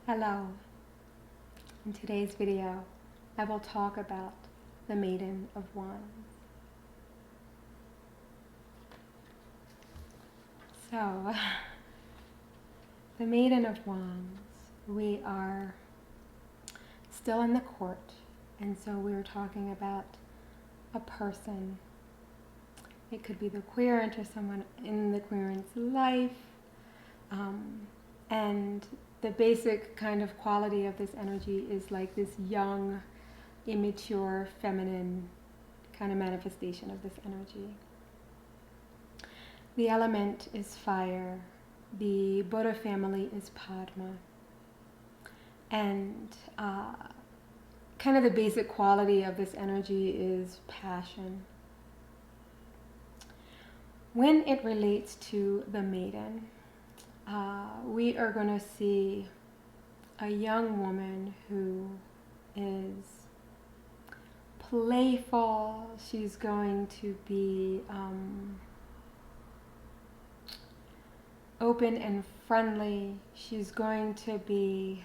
Hello. In today's video, I will talk about the Maiden of Wands. So, the Maiden of Wands, we are still in the court, and so we're talking about a person. It could be the querent or someone in the querent's life, and the basic kind of quality of this energy is like this young, immature, feminine kind of manifestation of this energy. The element is fire. The Buddha family is Padma. And kind of the basic quality of this energy is passion. When it relates to the maiden, we are going to see a young woman who is playful. She's going to be open and friendly. She's going to be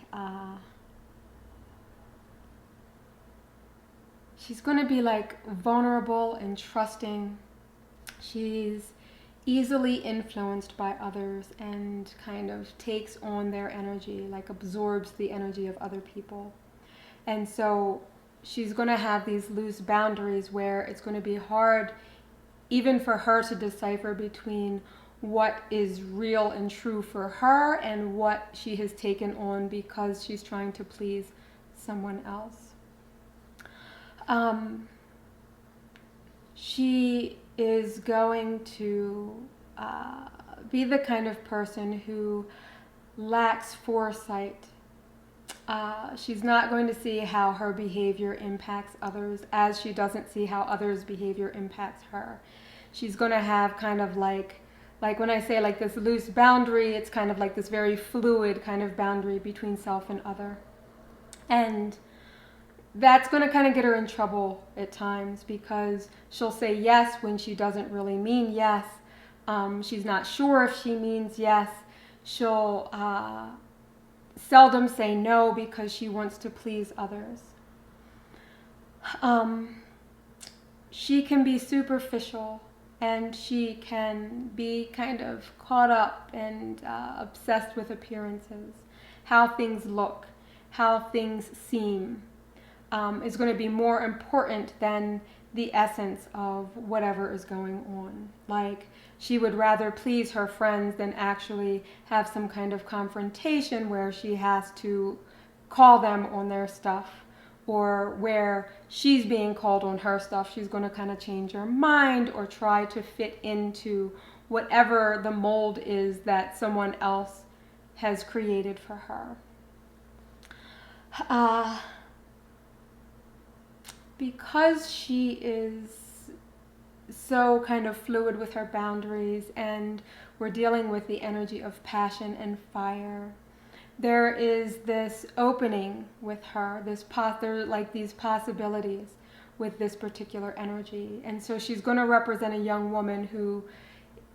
like vulnerable and trusting. She's easily influenced by others and kind of takes on their energy, like absorbs the energy of other people. And so she's going to have these loose boundaries where it's going to be hard even for her to decipher between what is real and true for her and what she has taken on because she's trying to please someone else. She is going to be the kind of person who lacks foresight. She's not going to see how her behavior impacts others as she doesn't see how others' behavior impacts her. She's going to have kind of like when I say like this loose boundary, it's kind of like this very fluid kind of boundary between self and other. And that's going to kind of get her in trouble at times because she'll say yes when she doesn't really mean yes. She's not sure if she means yes. She'll seldom say no because she wants to please others. She can be superficial and she can be kind of caught up and obsessed with appearances, how things look, how things seem. Is going to be more important than the essence of whatever is going on. Like, she would rather please her friends than actually have some kind of confrontation where she has to call them on their stuff, or where she's being called on her stuff. She's going to kind of change her mind or try to fit into whatever the mold is that someone else has created for her. Because she is so kind of fluid with her boundaries and we're dealing with the energy of passion and fire, there is this opening with her, there are like these possibilities with this particular energy. And so she's going to represent a young woman who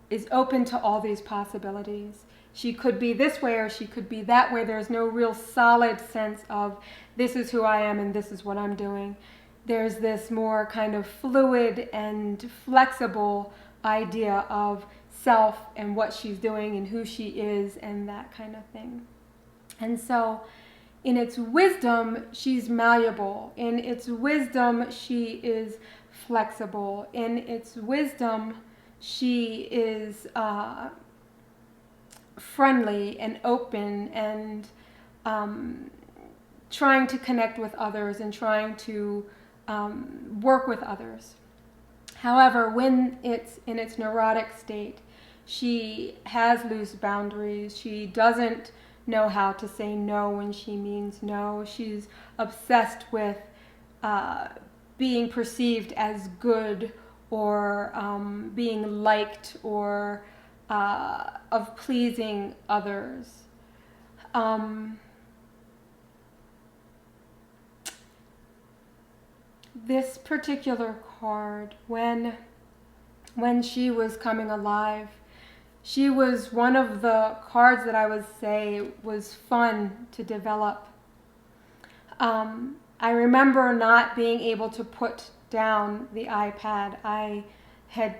is open to all these possibilities. She could be this way or she could be that way. There's no real solid sense of this is who I am and this is what I'm doing. There's this more kind of fluid and flexible idea of self and what she's doing and who she is and that kind of thing. And so in its wisdom, she's malleable. In its wisdom, she is flexible. In its wisdom, she is friendly and open and trying to connect with others and trying to work with others. However, when it's in its neurotic state, she has loose boundaries. She doesn't know how to say no when she means no. She's obsessed with being perceived as good or being liked or of pleasing others. This particular card, when she was coming alive, she was one of the cards that I would say was fun to develop. I remember not being able to put down the iPad. I had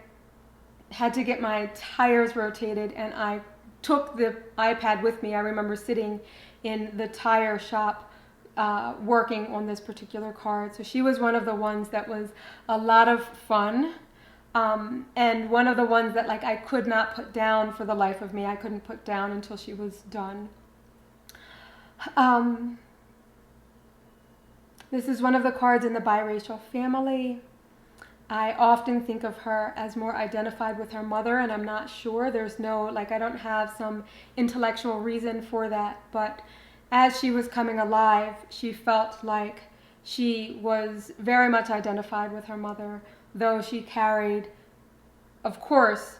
to get my tires rotated, and I took the iPad with me. I remember sitting in the tire shop working on this particular card. So she was one of the ones that was a lot of fun. And one of the ones that like I could not put down for the life of me. I couldn't put down until she was done. This is one of the cards in the biracial family. I often think of her as more identified with her mother, and I'm not sure. There's no, like, I don't have some intellectual reason for that, but as she was coming alive, she felt like she was very much identified with her mother, though she carried, of course,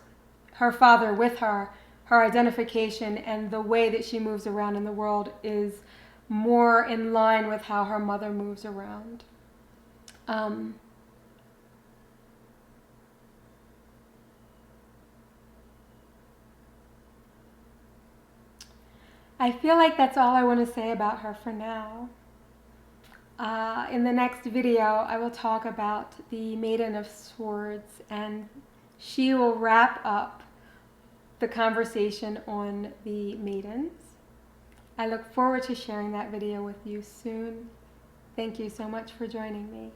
her father with her. Her identification and the way that she moves around in the world is more in line with how her mother moves around. I feel like that's all I want to say about her for now. In the next video, I will talk about the Maiden of Swords, and she will wrap up the conversation on the maidens. I look forward to sharing that video with you soon. Thank you so much for joining me.